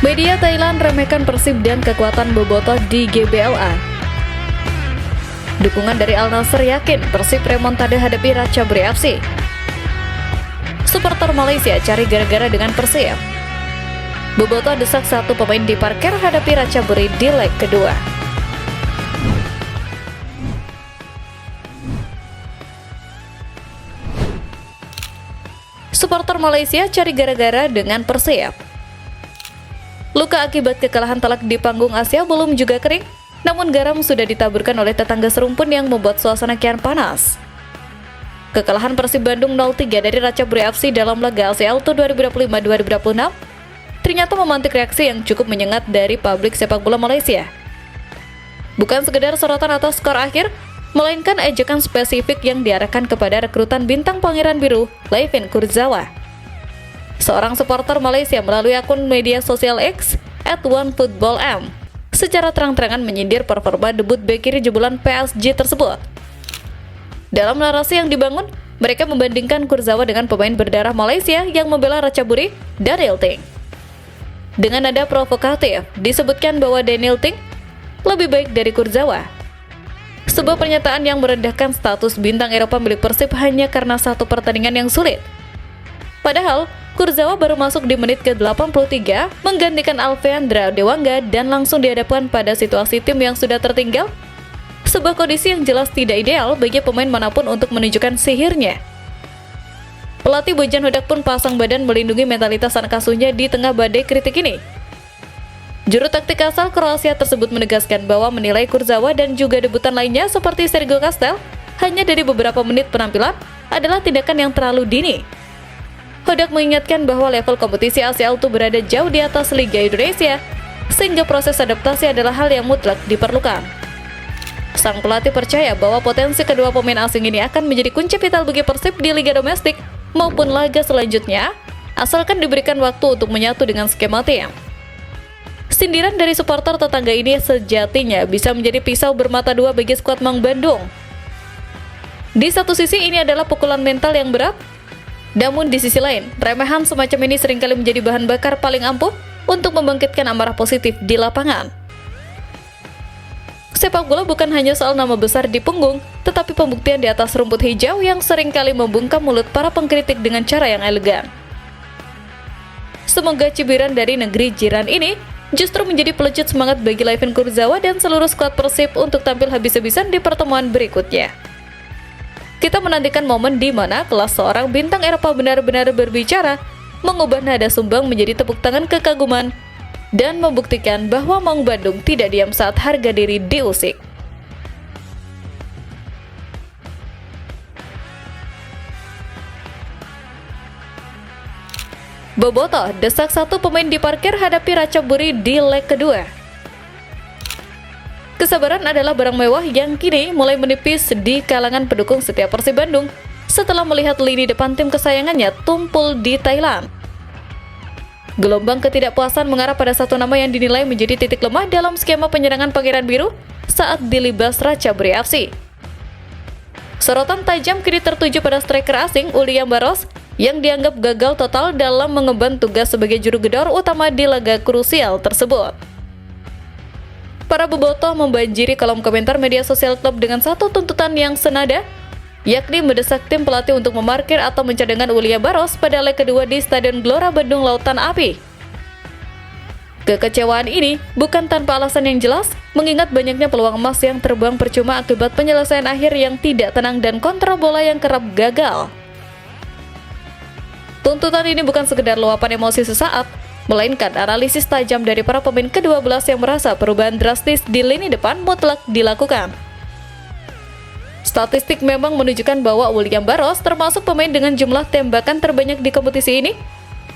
Media Thailand remehkan Persib dan kekuatan Bobotoh di GBLA. Dukungan dari Al Nassr yakin Persib remontada hadapi Ratchaburi FC. Supporter Malaysia cari gara-gara dengan Persib. Bobotoh desak satu pemain di parkir hadapi Ratchaburi di leg kedua. Supporter Malaysia cari gara-gara dengan Persib. Luka akibat kekalahan telak di panggung Asia belum juga kering, namun garam sudah ditaburkan oleh tetangga serumpun yang membuat suasana kian panas. Kekalahan Persib Bandung 0-3 dari Ratchaburi FC dalam laga ACL Tour 2025-2026 ternyata memantik reaksi yang cukup menyengat dari publik sepak bola Malaysia. Bukan sekedar sorotan atas skor akhir, melainkan ejekan spesifik yang diarahkan kepada rekrutan bintang Pangeran Biru, Layvin Kurzawa. Seorang supporter Malaysia melalui akun media sosial X @OneFootballM secara terang-terangan menyindir performa debut bek kiri jebolan PSG tersebut. Dalam narasi yang dibangun, mereka membandingkan Kurzawa dengan pemain berdarah Malaysia yang membela Ratchaburi, Daniel Ting. Dengan nada provokatif, disebutkan bahwa Daniel Ting lebih baik dari Kurzawa. Sebuah pernyataan yang merendahkan status bintang Eropa milik Persib hanya karena satu pertandingan yang sulit. Padahal, Kurzawa baru masuk di menit ke-83 menggantikan Alfeandra Dewangga dan langsung dihadapkan pada situasi tim yang sudah tertinggal. Sebuah kondisi yang jelas tidak ideal bagi pemain manapun untuk menunjukkan sihirnya. Pelatih Bojan Hodak pun pasang badan melindungi mentalitas anak asuhnya di tengah badai kritik ini. Juru taktik asal Kroasia tersebut menegaskan bahwa menilai Kurzawa dan juga debutan lainnya seperti Sergio Castel hanya dari beberapa menit penampilan adalah tindakan yang terlalu dini. Hodak mengingatkan bahwa level kompetisi ACL itu berada jauh di atas Liga Indonesia, sehingga proses adaptasi adalah hal yang mutlak diperlukan. Sang pelatih percaya bahwa potensi kedua pemain asing ini akan menjadi kunci vital bagi Persib di Liga Domestik maupun laga selanjutnya, asalkan diberikan waktu untuk menyatu dengan skema tim. Sindiran dari supporter tetangga ini sejatinya bisa menjadi pisau bermata dua bagi skuad Mang Bandung. Di satu sisi ini adalah pukulan mental yang berat, namun di sisi lain, remehan semacam ini seringkali menjadi bahan bakar paling ampuh untuk membangkitkan amarah positif di lapangan. Sepak bola bukan hanya soal nama besar di punggung, tetapi pembuktian di atas rumput hijau yang seringkali membungkam mulut para pengkritik dengan cara yang elegan. Semoga cibiran dari negeri jiran ini justru menjadi pelecut semangat bagi Layvin Kurzawa dan seluruh skuad Persib untuk tampil habis-habisan di pertemuan berikutnya. Kita menantikan momen di mana kelas seorang bintang Eropa benar-benar berbicara, mengubah nada sumbang menjadi tepuk tangan kekaguman, dan membuktikan bahwa Mang Bandung tidak diam saat harga diri diusik. Bobotoh desak satu pemain di parkir hadapi Ratchaburi di leg kedua. Kesabaran adalah barang mewah yang kini mulai menipis di kalangan pendukung setia Persib Bandung setelah melihat lini depan tim kesayangannya tumpul di Thailand. Gelombang ketidakpuasan mengarah pada satu nama yang dinilai menjadi titik lemah dalam skema penyerangan Pangeran Biru saat dilibas Ratchaburi FC. Sorotan tajam kini tertuju pada striker asing Uliam Baros yang dianggap gagal total dalam mengemban tugas sebagai juru gedor utama di laga krusial tersebut. Para bobotoh membanjiri kolom komentar media sosial klub dengan satu tuntutan yang senada, yakni mendesak tim pelatih untuk memarkir atau mencadangkan Uliam Baros pada leg kedua di Stadion Gelora Bandung Lautan Api. Kekecewaan ini bukan tanpa alasan yang jelas, mengingat banyaknya peluang emas yang terbuang percuma akibat penyelesaian akhir yang tidak tenang dan kontra bola yang kerap gagal. Tuntutan ini bukan sekedar luapan emosi sesaat, melainkan analisis tajam dari para pemain ke-12 yang merasa perubahan drastis di lini depan mutlak dilakukan. Statistik memang menunjukkan bahwa Uliam Baros termasuk pemain dengan jumlah tembakan terbanyak di kompetisi ini,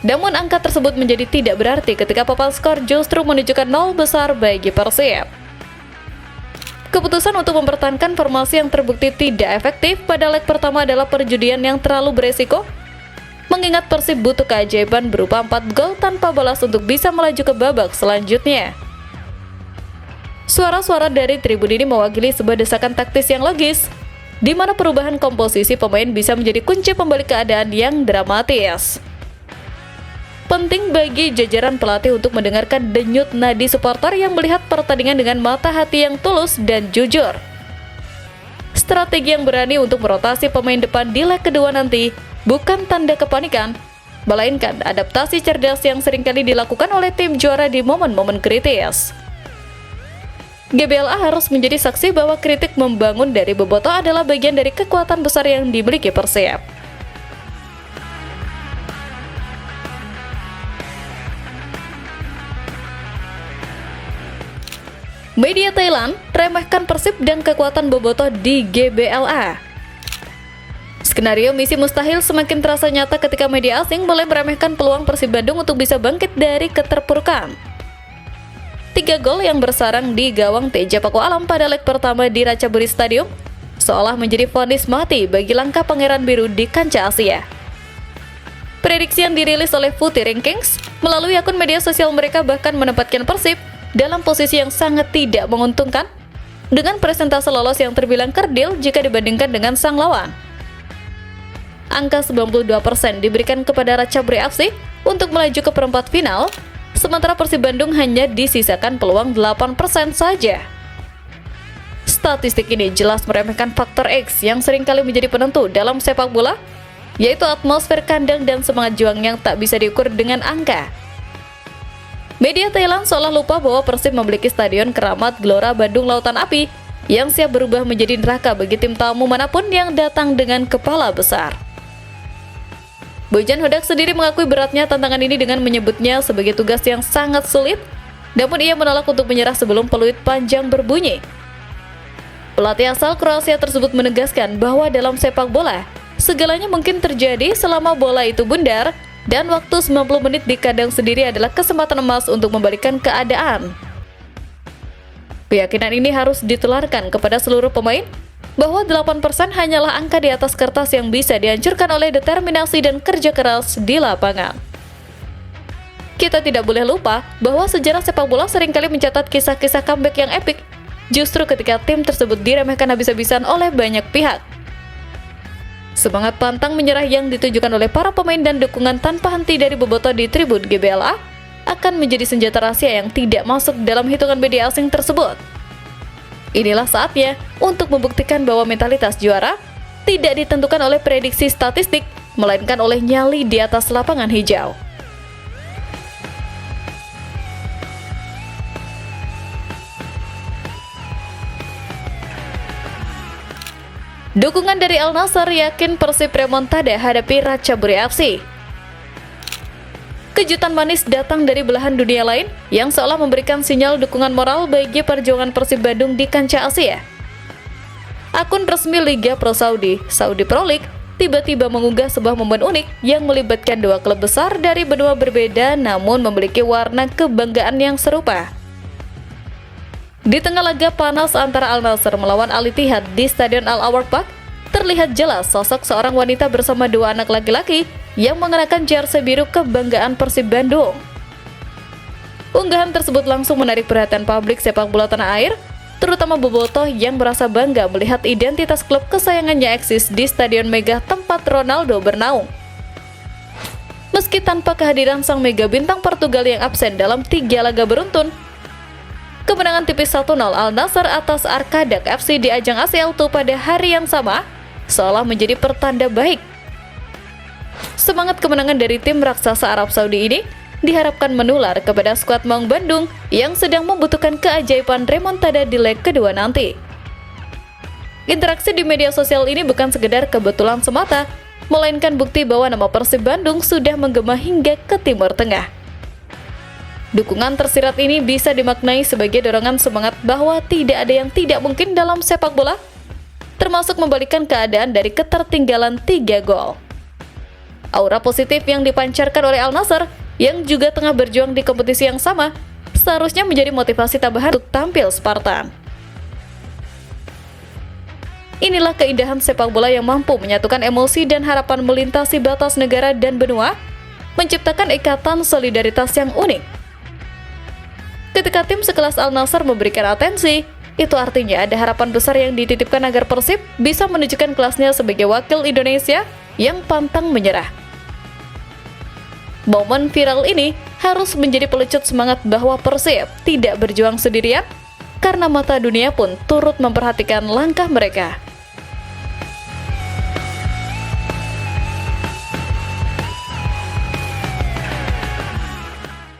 namun angka tersebut menjadi tidak berarti ketika papan skor justru menunjukkan 0 besar bagi Persib. Keputusan untuk mempertahankan formasi yang terbukti tidak efektif pada leg pertama adalah perjudian yang terlalu beresiko, mengingat Persib butuh keajaiban berupa 4 gol tanpa balas untuk bisa melaju ke babak selanjutnya. Suara-suara dari tribun ini mewakili sebuah desakan taktis yang logis, di mana perubahan komposisi pemain bisa menjadi kunci pembalik keadaan yang dramatis. penting bagi jajaran pelatih untuk mendengarkan denyut nadi supporter yang melihat pertandingan dengan mata hati yang tulus dan jujur. Strategi yang berani untuk merotasi pemain depan di leg kedua nanti bukan tanda kepanikan, melainkan adaptasi cerdas yang seringkali dilakukan oleh tim juara di momen-momen kritis. GBLA harus menjadi saksi bahwa kritik membangun dari Bobotoh adalah bagian dari kekuatan besar yang dimiliki Persib. Media Thailand remehkan Persib dan kekuatan Bobotoh di GBLA. Skenario misi mustahil semakin terasa nyata ketika media asing mulai meremehkan peluang Persib Bandung untuk bisa bangkit dari keterpurukan. 3 gol yang bersarang di gawang Teja Paku Alam pada leg pertama di Ratchaburi Stadium seolah menjadi vonis mati bagi langkah Pangeran Biru di kancah Asia. Prediksi yang dirilis oleh Footy Rankings melalui akun media sosial mereka bahkan menempatkan Persib dalam posisi yang sangat tidak menguntungkan dengan persentase lolos yang terbilang kerdil jika dibandingkan dengan sang lawan. Angka 92% diberikan kepada Ratchaburi FC untuk melaju ke perempat final, sementara Persib Bandung hanya disisakan peluang 8% saja. Statistik ini jelas meremehkan faktor X yang seringkali menjadi penentu dalam sepak bola, yaitu atmosfer kandang dan semangat juang yang tak bisa diukur dengan angka. Media Thailand seolah lupa bahwa Persib memiliki stadion keramat Gelora Bandung Lautan Api yang siap berubah menjadi neraka bagi tim tamu manapun yang datang dengan kepala besar. Bojan Hodak sendiri mengakui beratnya tantangan ini dengan menyebutnya sebagai tugas yang sangat sulit, namun ia menolak untuk menyerah sebelum peluit panjang berbunyi. Pelatih asal Kroasia tersebut menegaskan bahwa dalam sepak bola, segalanya mungkin terjadi selama bola itu bundar, dan waktu 90 menit di kandang sendiri adalah kesempatan emas untuk membalikkan keadaan. Keyakinan ini harus ditularkan kepada seluruh pemain, bahwa 8% hanyalah angka di atas kertas yang bisa dihancurkan oleh determinasi dan kerja keras di lapangan. Kita tidak boleh lupa bahwa sejarah sepak bola seringkali mencatat kisah-kisah comeback yang epik justru ketika tim tersebut diremehkan habis-habisan oleh banyak pihak. Semangat pantang menyerah yang ditunjukkan oleh para pemain dan dukungan tanpa henti dari Bobotoh di tribun GBLA akan menjadi senjata rahasia yang tidak masuk dalam hitungan media asing tersebut. Inilah saatnya untuk membuktikan bahwa mentalitas juara tidak ditentukan oleh prediksi statistik, melainkan oleh nyali di atas lapangan hijau. Dukungan dari Al Nassr yakin Persib remontada hadapi Ratchaburi FC. Kejutan manis datang dari belahan dunia lain yang seolah memberikan sinyal dukungan moral bagi perjuangan Persib Bandung di kancah Asia. Akun resmi Liga Pro Saudi, Saudi Pro League, tiba-tiba mengunggah sebuah momen unik yang melibatkan dua klub besar dari benua berbeda namun memiliki warna kebanggaan yang serupa. Di tengah laga panas antara Al Nassr melawan Al Ittihad di Stadion Al Awar Park, terlihat jelas sosok seorang wanita bersama dua anak laki-laki yang mengenakan jersey biru kebanggaan Persib Bandung. Unggahan tersebut langsung menarik perhatian publik sepak bola tanah air, terutama Bobotoh yang merasa bangga melihat identitas klub kesayangannya eksis di Stadion Megah tempat Ronaldo bernaung. Meski tanpa kehadiran sang mega bintang Portugal yang absen dalam 3 laga beruntun, kemenangan tipis 1-0 Al Nassr atas Arkadak FC di ajang ACL II pada hari yang sama seolah menjadi pertanda baik. Semangat kemenangan dari tim raksasa Arab Saudi ini diharapkan menular kepada skuad Maung Bandung yang sedang membutuhkan keajaiban remontada di leg kedua nanti. Interaksi di media sosial ini bukan sekedar kebetulan semata, melainkan bukti bahwa nama Persib Bandung sudah menggema hingga ke Timur Tengah. Dukungan tersirat ini bisa dimaknai sebagai dorongan semangat bahwa tidak ada yang tidak mungkin dalam sepak bola, termasuk membalikkan keadaan dari ketertinggalan 3 gol. Aura positif yang dipancarkan oleh Al Nassr yang juga tengah berjuang di kompetisi yang sama seharusnya menjadi motivasi tambahan untuk tampil Spartan. Inilah keindahan sepak bola yang mampu menyatukan emosi dan harapan melintasi batas negara dan benua, menciptakan ikatan solidaritas yang unik. Ketika tim sekelas Al Nassr memberikan atensi, itu artinya ada harapan besar yang dititipkan agar Persib bisa menunjukkan kelasnya sebagai wakil Indonesia yang pantang menyerah. Momen viral ini harus menjadi pelecut semangat bahwa Persib tidak berjuang sendirian, karena mata dunia pun turut memperhatikan langkah mereka.